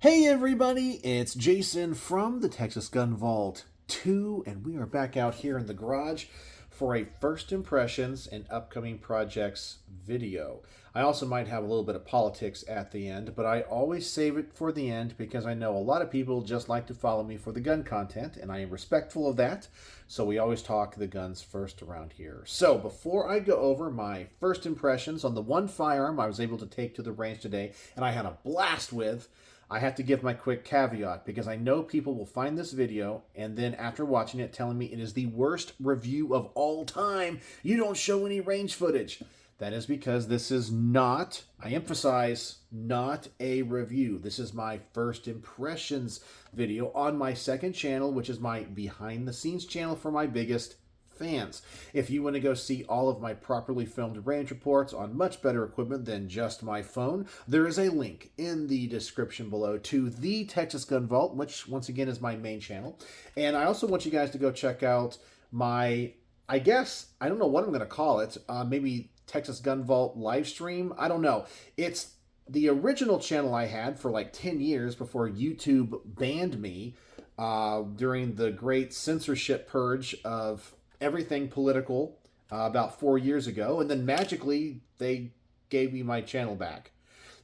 Hey everybody, it's Jason from the Texas Gun Vault 2, and we are back out here in the garage for a first impressions and upcoming projects video. I also might have a little bit of politics at the end, but I always save it for the end because I know a lot of people just like to follow me for the gun content, and I am respectful of that, so we always talk the guns first around here. So before I go over my first impressions on the one firearm I was able to take to the range today, and I had a blast with, I have to give my quick caveat because I know people will find this video and then after watching it telling me it is the worst review of all time. You don't show any range footage. That is because this is not, I emphasize, not a review. This is my first impressions video on my second channel, which is my behind the scenes channel for my biggest fans. If you want to go see all of my properly filmed range reports on much better equipment than just my phone, there is a link in the description below to the Texas Gun Vault, which once again is my main channel. And I also want you guys to go check out my, I don't know what I'm going to call it, maybe Texas Gun Vault live stream. I don't know. It's the original channel I had for like 10 years before YouTube banned me during the great censorship purge of everything political about 4 years ago, and then magically they gave me my channel back.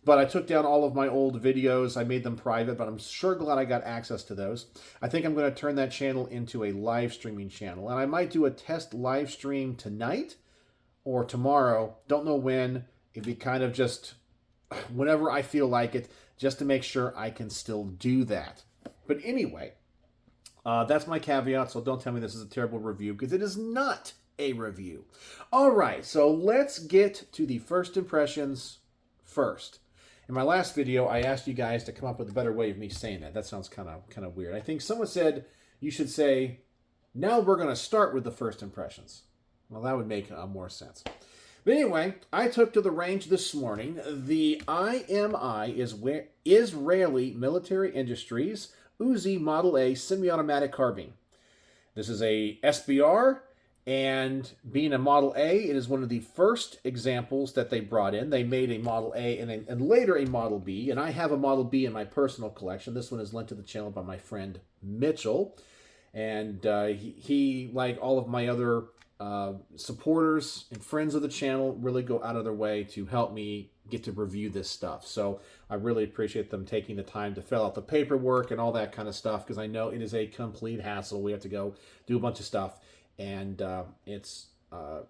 But I took down all of my old videos. I made them private, but I'm sure glad I got access to those. I think I'm going to turn that channel into a live streaming channel, and I might do a test live stream tonight or tomorrow. Don't know when. It'd be kind of just whenever I feel like it, just to make sure I can still do that. But anyway, that's my caveat, so don't tell me this is a terrible review, because it is not a review. All right, so let's get to the first impressions first. In my last video, I asked you guys to come up with a better way of me saying that. That sounds kind of weird. I think someone said you should say, now we're going to start with the first impressions. Well, that would make more sense. But anyway, I took to the range this morning the IMI Israeli Military Industries Uzi Model A semi-automatic carbine. This is a SBR, and being a Model A, it is one of the first examples that they brought in. They made a Model A and later a Model B, and I have a Model B in my personal collection. This one is linked to the channel by my friend Mitchell, and he, like all of my other supporters and friends of the channel, really go out of their way to help me get to review this stuff. So I really appreciate them taking the time to fill out the paperwork and all that kind of stuff, because I know it is a complete hassle. We have to go do a bunch of stuff, and it's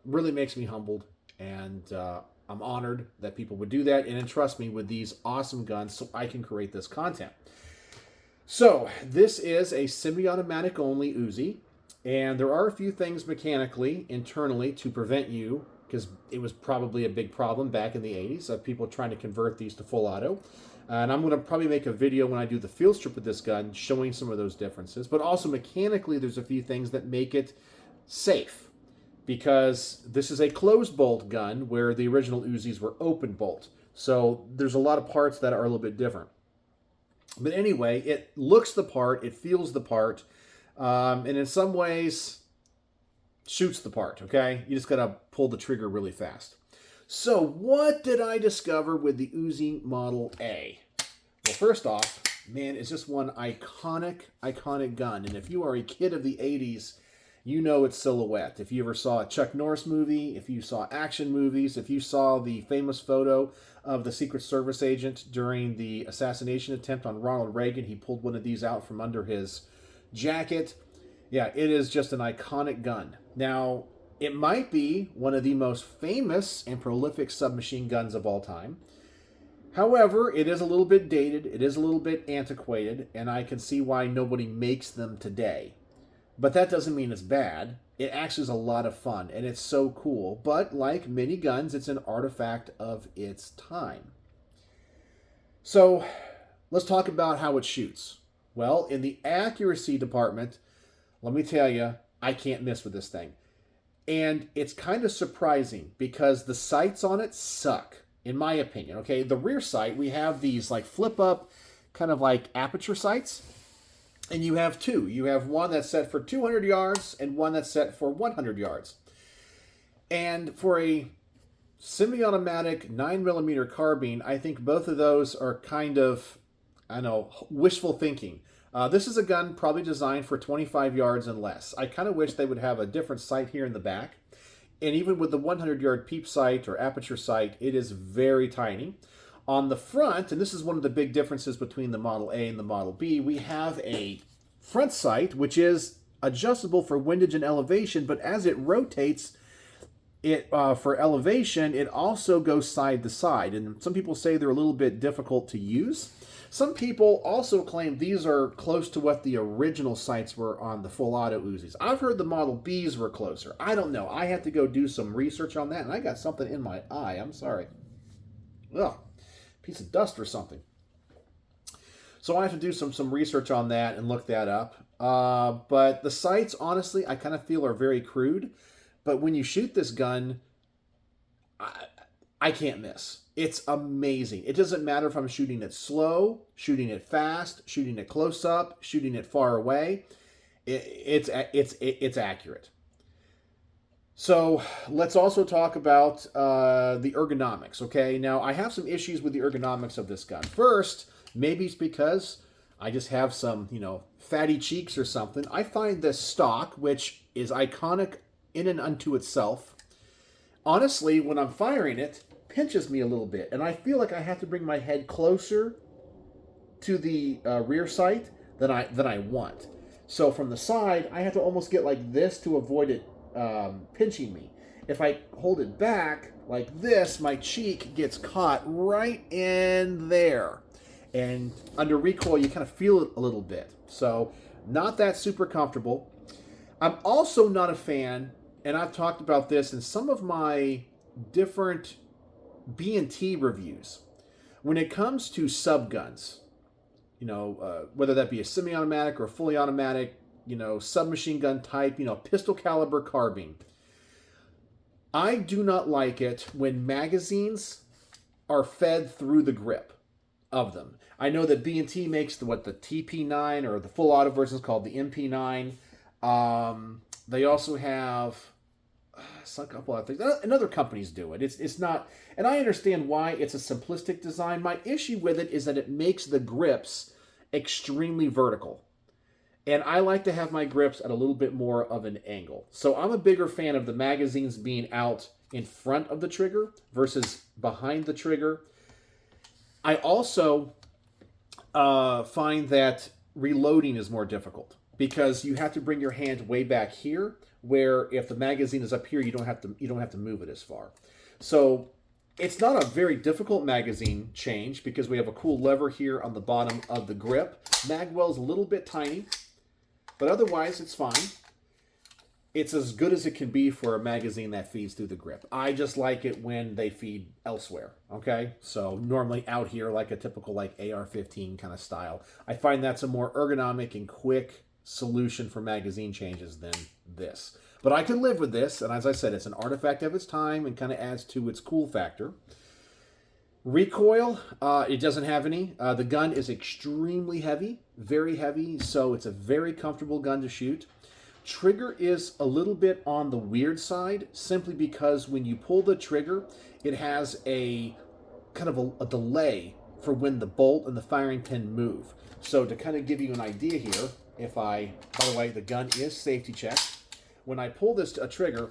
really makes me humbled, and I'm honored that people would do that and entrust me with these awesome guns so I can create this content. So this is a semi-automatic only Uzi, and there are a few things mechanically, internally, to prevent you, because it was probably a big problem back in the 80s of people trying to convert these to full auto. And I'm going to probably make a video when I do the field strip with this gun showing some of those differences. But also mechanically, there's a few things that make it safe, because this is a closed bolt gun where the original Uzis were open bolt. So there's a lot of parts that are a little bit different. But anyway, it looks the part, it feels the part, and in some ways shoots the part, okay? You just got to pull the trigger really fast. So what did I discover with the Uzi Model A? Well, first off, man, it's just one iconic gun. And if you are a kid of the 80s, you know its silhouette. If you ever saw a Chuck Norris movie, if you saw action movies, if you saw the famous photo of the Secret Service agent during the assassination attempt on Ronald Reagan, he pulled one of these out from under his jacket. Yeah, it is just an iconic gun. Now, it might be one of the most famous and prolific submachine guns of all time. However, it is a little bit dated, it is a little bit antiquated, and I can see why nobody makes them today. But that doesn't mean it's bad. It actually is a lot of fun, and it's so cool. But like many guns, it's an artifact of its time. So, let's talk about how it shoots. Well, in the accuracy department, let me tell you, I can't miss with this thing. And it's kind of surprising because the sights on it suck, in my opinion. Okay, the rear sight, we have these like flip up, kind of like aperture sights. And you have two. You have one that's set for 200 yards and one that's set for 100 yards. And for a semi-automatic 9mm carbine, I think both of those are kind of I know, wishful thinking. This is a gun probably designed for 25 yards and less. I kind of wish they would have a different sight here in the back. And even with the 100-yard peep sight or aperture sight, it is very tiny. On the front, and this is one of the big differences between the Model A and the Model B, we have a front sight, which is adjustable for windage and elevation, but as it rotates, for elevation, it also goes side to side. And some people say they're a little bit difficult to use. Some people also claim these are close to what the original sights were on the full auto Uzis. I've heard the Model Bs were closer. I don't know. I have to go do some research on that, and I got something in my eye. I'm sorry. Ugh, piece of dust or something. So I have to do some research on that and look that up. But the sights, honestly, I kind of feel are very crude. But when you shoot this gun, I can't miss. It's amazing. It doesn't matter if I'm shooting it slow, shooting it fast, shooting it close up, shooting it far away. It's accurate. So let's also talk about the ergonomics, okay? Now, I have some issues with the ergonomics of this gun. First, maybe it's because I just have some, fatty cheeks or something. I find this stock, which is iconic in and unto itself, honestly, when I'm firing it, pinches me a little bit. And I feel like I have to bring my head closer to the rear sight than I want. So from the side, I have to almost get like this to avoid it pinching me. If I hold it back like this, my cheek gets caught right in there. And under recoil, you kind of feel it a little bit. So not that super comfortable. I'm also not a fan, and I've talked about this in some of my different B&T reviews. When it comes to subguns, whether that be a semi-automatic or a fully automatic, submachine gun type, pistol caliber carbine, I do not like it when magazines are fed through the grip of them. I know that B&T makes the TP9 or the full auto version is called the MP9. They also have a couple of things, and other companies do it. It's not, and I understand why it's a simplistic design. My issue with it is that it makes the grips extremely vertical. And I like to have my grips at a little bit more of an angle. So I'm a bigger fan of the magazines being out in front of the trigger versus behind the trigger. I also find that reloading is more difficult because you have to bring your hand way back here, where if the magazine is up here, you don't have to move it as far. So it's not a very difficult magazine change because we have a cool lever here on the bottom of the grip. Magwell's a little bit tiny, but otherwise it's fine. It's as good as it can be for a magazine that feeds through the grip. I just like it when they feed elsewhere, okay? So normally out here, like a typical AR-15 kind of style. I find that's a more ergonomic and quick solution for magazine changes than this. But I can live with this, and as I said, it's an artifact of its time and kind of adds to its cool factor. Recoil, it doesn't have any. The gun is extremely heavy, very heavy, so it's a very comfortable gun to shoot. Trigger is a little bit on the weird side, simply because when you pull the trigger, it has a kind of a delay for when the bolt and the firing pin move. So to kind of give you an idea here, by the way, the gun is safety checked. When I pull this trigger,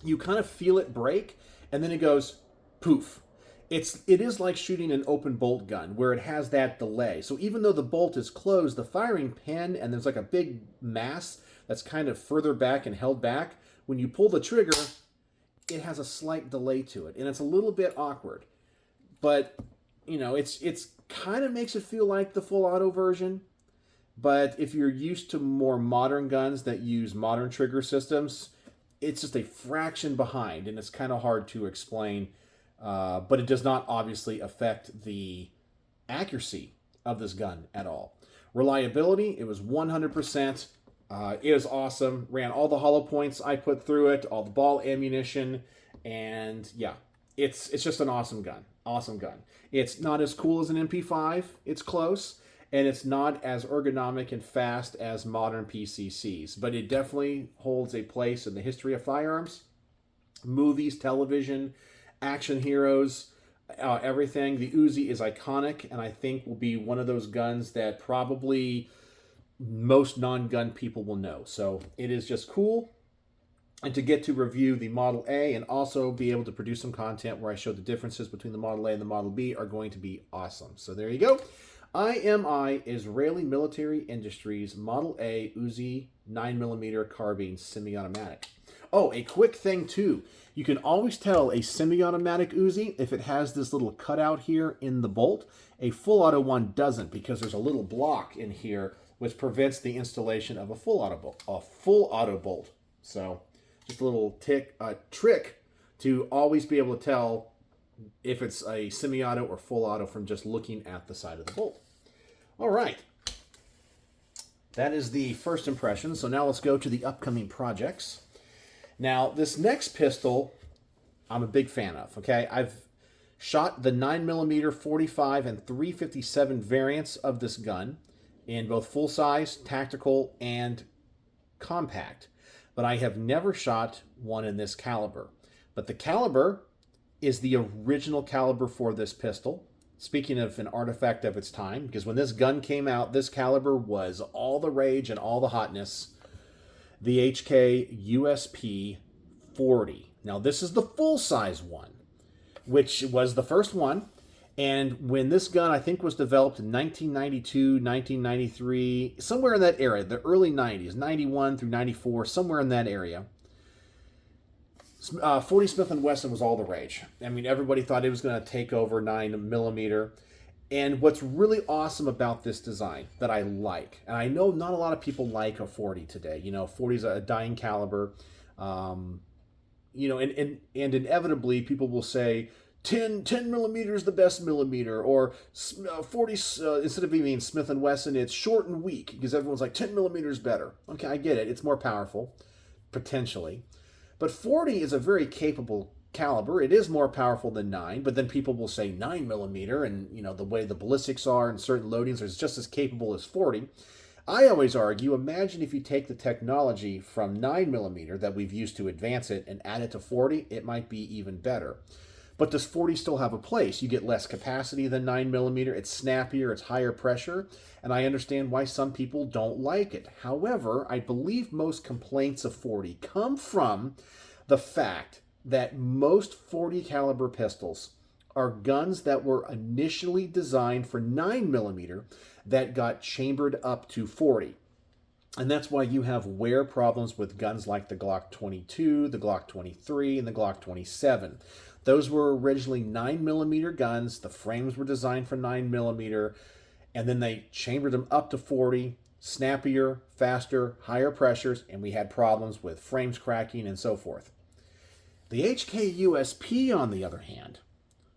you kind of feel it break, and then it goes poof. It is like shooting an open bolt gun where it has that delay. So even though the bolt is closed, the firing pin, and there's like a big mass that's kind of further back and held back, when you pull the trigger, it has a slight delay to it, and it's a little bit awkward. But, it's kind of makes it feel like the full auto version. But if you're used to more modern guns that use modern trigger systems, it's just a fraction behind, and it's kind of hard to explain. But it does not obviously affect the accuracy of this gun at all. Reliability, it was 100%. It is awesome. Ran all the hollow points I put through it, all the ball ammunition, and yeah, it's just an awesome gun. Awesome gun. It's not as cool as an MP5. It's close, and it's not as ergonomic and fast as modern PCCs, but it definitely holds a place in the history of firearms, movies, television, action heroes. everything. The Uzi is iconic, and I think will be one of those guns that probably most non-gun people will know. So it is just cool. And to get to review the Model A and also be able to produce some content where I show the differences between the Model A and the Model B are going to be awesome. So there you go. IMI, Israeli Military Industries Model A Uzi 9mm carbine semi-automatic. Oh, a quick thing too. You can always tell a semi-automatic Uzi if it has this little cutout here in the bolt. A full auto one doesn't, because there's a little block in here which prevents the installation of a full auto bolt. So just a little trick to always be able to tell if it's a semi-auto or full auto from just looking at the side of the bolt. All right. That is the first impression. So now let's go to the upcoming projects. Now, this next pistol, I'm a big fan of, okay? I've shot the 9mm, 45, and 357 variants of this gun in both full-size, tactical, and compact. But I have never shot one in this caliber. But the caliber is the original caliber for this pistol. Speaking of an artifact of its time, because when this gun came out, this caliber was all the rage and all the hotness. The HK USP 40. Now, this is the full-size one, which was the first one. And when this gun, I think, was developed in 1992, 1993, somewhere in that area, the early 90s, 91 through 94, somewhere in that area, 40 Smith & Wesson was all the rage. I mean, everybody thought it was going to take over 9mm. And what's really awesome about this design that I like, and I know not a lot of people like a 40 today. You know, 40 is a dying caliber. You know, and inevitably people will say 10 millimeters the best millimeter, or 40 instead of being Smith & Wesson, it's short and weak, because everyone's like 10 millimeters better. Okay, I get it. It's more powerful, potentially. But 40 is a very capable caliber. It is more powerful than 9, but then people will say 9mm, and you know, the way the ballistics are and certain loadings is just as capable as 40. I always argue, imagine if you take the technology from 9mm that we've used to advance it and add it to 40, it might be even better. But does 40 still have a place? You get less capacity than 9mm, it's snappier, it's higher pressure, and I understand why some people don't like it. However, I believe most complaints of 40 come from the fact that most 40 caliber pistols are guns that were initially designed for 9mm that got chambered up to 40. And that's why you have wear problems with guns like the Glock 22, the Glock 23, and the Glock 27. Those were originally 9mm guns. The frames were designed for 9mm, and then they chambered them up to 40, snappier, faster, higher pressures, and we had problems with frames cracking and so forth. The HK USP, on the other hand,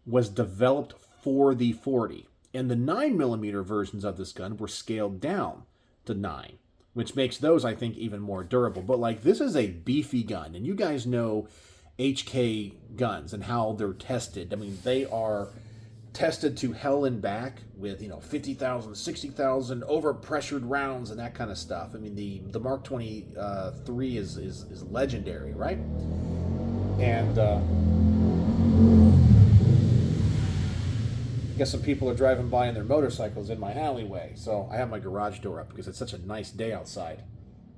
was developed for the 40, and the 9mm versions of this gun were scaled down to 9, which makes those, I think, even more durable. But like, this is a beefy gun, and you guys know HK guns and how they're tested. I mean, they are tested to hell and back with, you know, 50,000, 60,000 overpressured rounds and that kind of stuff. I mean, the Mark 23 is legendary, right? And I guess some people are driving by in their motorcycles in my alleyway, so I have my garage door up because it's such a nice day outside.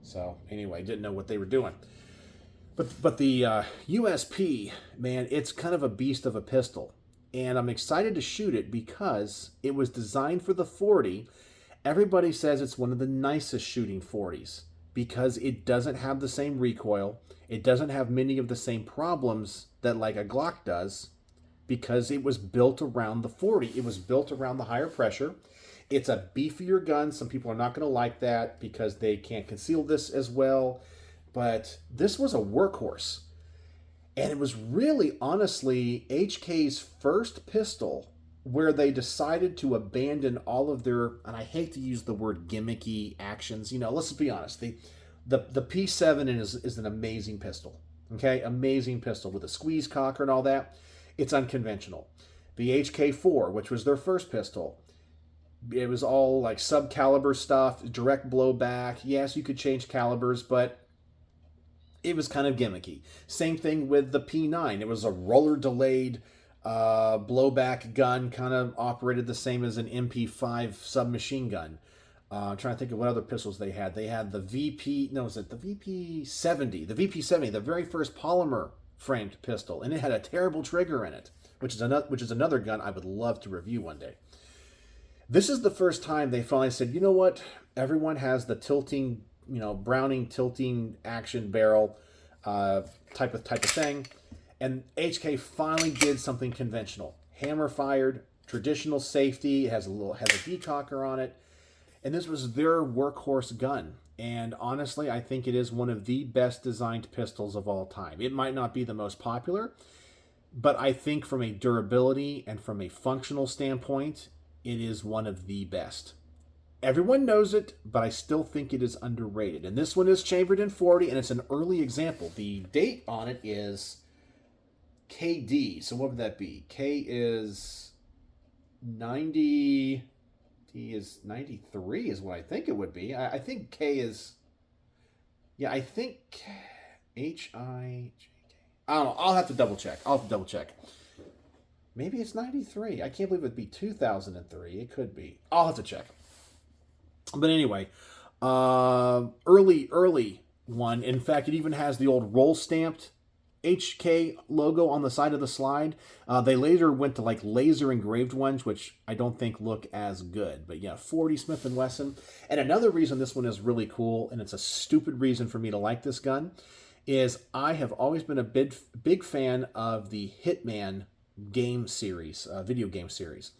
So anyway, didn't know what they were doing. But the USP, man, it's kind of a beast of a pistol. And I'm excited to shoot it because it was designed for the 40. Everybody says it's one of the nicest shooting 40s because it doesn't have the same recoil. It doesn't have many of the same problems that like a Glock does because it was built around the 40. It was built around the higher pressure. It's a beefier gun. Some people are not going to like that because they can't conceal this as well. But this was a workhorse. And it was really, honestly, HK's first pistol where they decided to abandon all of their, and I hate to use the word gimmicky actions. You know, let's be honest. The P7 is an amazing pistol. Okay? Amazing pistol with a squeeze cocker and all that. It's unconventional. The HK4, which was their first pistol, it was all like sub-caliber stuff, direct blowback. Yes, you could change calibers, but it was kind of gimmicky. Same thing with the P9. It was a roller delayed blowback gun, kind of operated the same as an MP5 submachine gun. I'm trying to think of what other pistols they had. They had the VP, no, was it the VP70? The VP70, the very first polymer framed pistol, and it had a terrible trigger in it, which is another gun I would love to review one day. This is the first time they finally said, you know what? Everyone has the tilting, Browning tilting action barrel type of thing, and HK finally did something conventional. Hammer fired, traditional safety. It has a decocker on it. And this was their workhorse gun. And honestly, I think it is one of the best designed pistols of all time. It might not be the most popular, but I think from a durability and from a functional standpoint, it is one of the best. Everyone knows it, but I still think it is underrated. And this one is chambered in 40, and it's an early example. The date on it is KD. So what would that be? K is 90... He is 93 is what I think it would be. I think K is... Yeah, I think H-I-J-K. I don't know. I'll have to double check. Maybe it's 93. I can't believe it'd be 2003. It could be. I'll have to check. But anyway, early one. In fact, it even has the old roll stamped HK logo on the side of the slide. They later went to like laser engraved ones, which I don't think look as good. But yeah, 40 Smith & Wesson. And another reason this one is really cool, and it's a stupid reason for me to like this gun, is I have always been a big fan of the Hitman game series, video game series.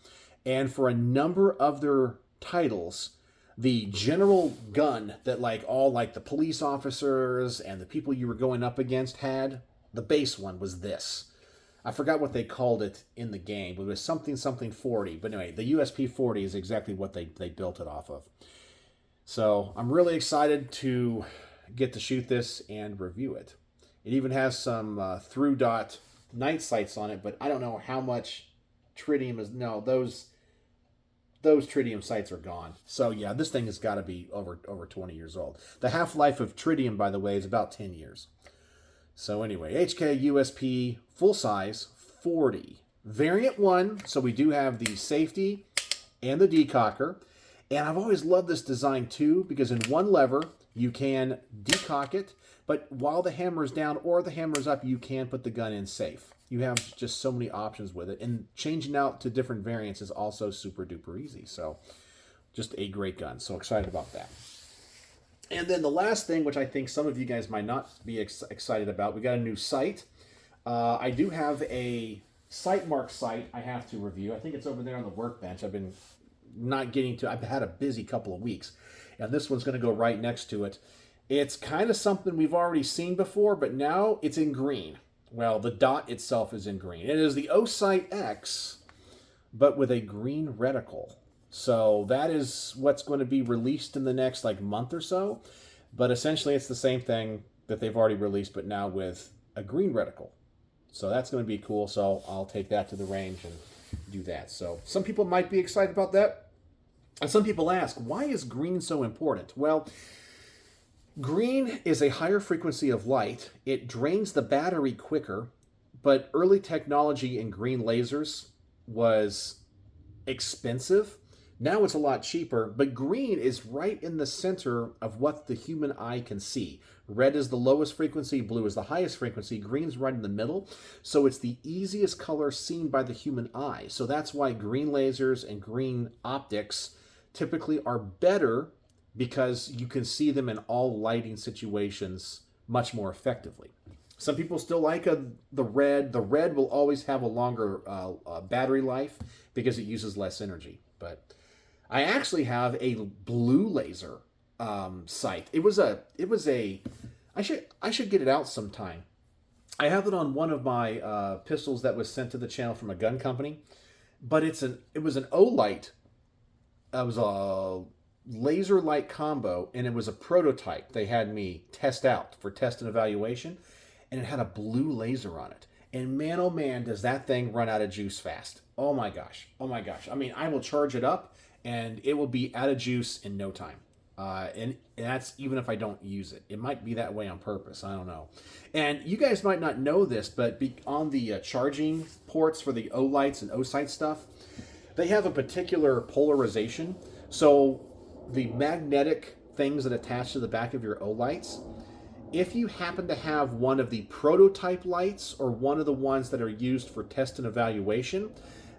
And for a number of their titles, the general gun that all the police officers and the people you were going up against had, the base one was this. I forgot what they called it in the game, but it was something 40. But anyway, the USP 40 is exactly what they built it off of. So I'm really excited to get to shoot this and review it. It even has some through dot night sights on it, but I don't know how much tritium is. No, those tritium sights are gone. So yeah, this thing has got to be over 20 years old. The half-life of tritium, by the way, is about 10 years. So anyway, HK USP full size 40. Variant 1, so we do have the safety and the decocker. And I've always loved this design too, because in one lever, you can decock it, but while the hammer is down or the hammer is up, you can put the gun in safe. You have just so many options with it, and changing out to different variants is also super duper easy. So just a great gun. So excited about that. And then the last thing, which I think some of you guys might not be excited about, we got a new sight. I do have a sight mark sight I have to review. I think it's over there on the workbench. I've been not getting to. I've had a busy couple of weeks, and this one's going to go right next to it. It's kind of something we've already seen before, but now it's in green. Well, the dot itself is in green. It is the O-Sight X, but with a green reticle. So that is what's going to be released in the next month or so. But essentially it's the same thing that they've already released, but now with a green reticle. So that's going to be cool. So I'll take that to the range and do that. So some people might be excited about that. And some people ask, why is green so important? Well, green is a higher frequency of light. It drains the battery quicker, but early technology in green lasers was expensive. Now it's a lot cheaper, but green is right in the center of what the human eye can see. Red is the lowest frequency, blue is the highest frequency, green's right in the middle. So it's the easiest color seen by the human eye. So that's why green lasers and green optics typically are better, because you can see them in all lighting situations much more effectively. Some people still like the red. The red will always have a longer battery life because it uses less energy. But I actually have a blue laser sight. I should get it out sometime. I have it on one of my pistols that was sent to the channel from a gun company, but it was an Olight. It was a laser light combo, and it was a prototype they had me test out for test and evaluation, and it had a blue laser on it. And man, oh man, does that thing run out of juice fast. Oh my gosh. I mean, I will charge it up and it will be out of juice in no time. And that's even if I don't use it. It might be that way on purpose. I don't know. And you guys might not know this, but on the charging ports for the O lights and O site stuff, they have a particular polarization. So the magnetic things that attach to the back of your O lights, if you happen to have one of the prototype lights or one of the ones that are used for test and evaluation,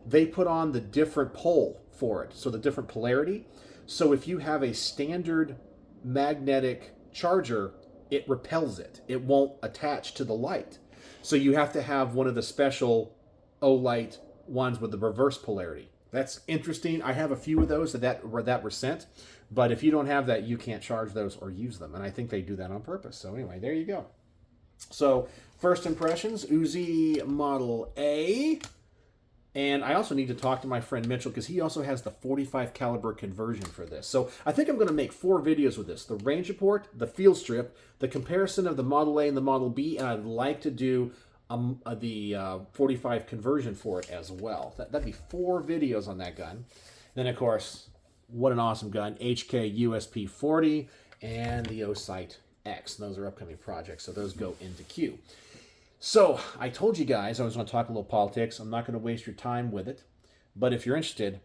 they put on the different pole for it, so the different polarity. So if you have a standard magnetic charger, it repels it. It won't attach to the light. So you have to have one of the special O-light ones with the reverse polarity. That's interesting. I have a few of those that were sent, but if you don't have that, you can't charge those or use them. And I think they do that on purpose. So anyway, there you go. So first impressions, Uzi Model A. And I also need to talk to my friend Mitchell because he also has the 45 caliber conversion for this. So I think I'm going to make 4 videos with this. The range report, the field strip, the comparison of the Model A and the Model B, and I'd like to do the 45 conversion for it as well. That'd be 4 videos on that gun. Then, of course, what an awesome gun. HK USP 40 and the O-Sight X. Those are upcoming projects, so those go into queue. So, I told you guys I was going to talk a little politics. I'm not going to waste your time with it. But if you're interested,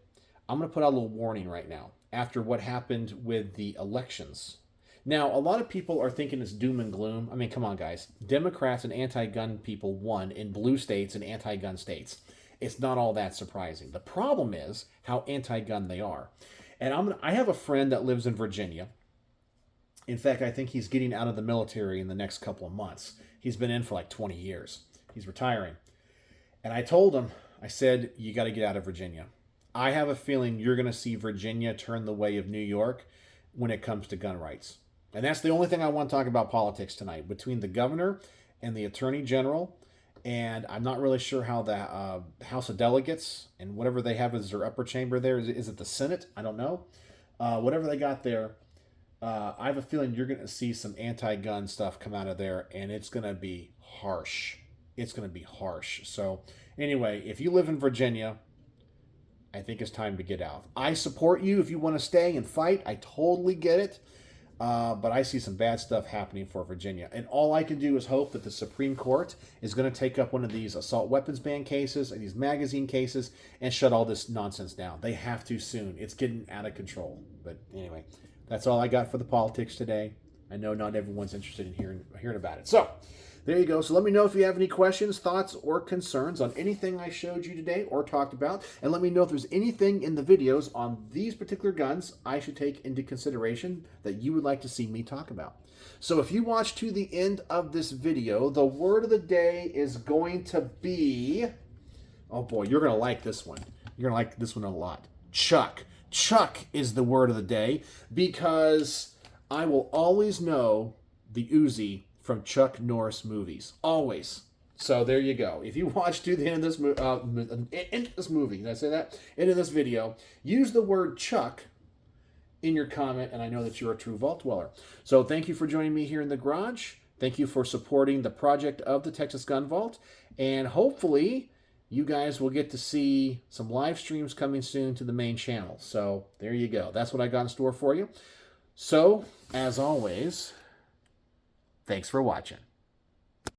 I'm going to put out a little warning right now after what happened with the elections. Now, a lot of people are thinking it's doom and gloom. I mean, come on, guys. Democrats and anti-gun people won in blue states and anti-gun states. It's not all that surprising. The problem is how anti-gun they are. And I have a friend that lives in Virginia. In fact, I think he's getting out of the military in the next couple of months. He's been in for like 20 years. He's retiring. And I told him, I said, you got to get out of Virginia. I have a feeling you're going to see Virginia turn the way of New York when it comes to gun rights. And that's the only thing I want to talk about politics tonight, between the governor and the attorney general. And I'm not really sure how the House of Delegates and whatever they have as their upper chamber there, is it the Senate? I don't know. Whatever they got there. I have a feeling you're going to see some anti-gun stuff come out of there, and it's going to be harsh. It's going to be harsh. So anyway, if you live in Virginia, I think it's time to get out. I support you if you want to stay and fight. I totally get it. But I see some bad stuff happening for Virginia. And all I can do is hope that the Supreme Court is going to take up one of these assault weapons ban cases and these magazine cases and shut all this nonsense down. They have to soon. It's getting out of control. But anyway, that's all I got for the politics today. I know not everyone's interested in hearing about it. So there you go. So let me know if you have any questions, thoughts, or concerns on anything I showed you today or talked about. And let me know if there's anything in the videos on these particular guns I should take into consideration that you would like to see me talk about. So if you watch to the end of this video, the word of the day is going to be, oh boy, you're going to like this one. You're going to like this one a lot. Chuck. Chuck is the word of the day because I will always know the Uzi from Chuck Norris movies. Always. So there you go. If you watch to the end of this movie, did I say that? End of this video, use the word Chuck in your comment, and I know that you're a true vault dweller. So thank you for joining me here in the garage. Thank you for supporting the project of the Texas Gun Vault, and hopefully you guys will get to see some live streams coming soon to the main channel. So there you go. That's what I got in store for you. So, as always, thanks for watching.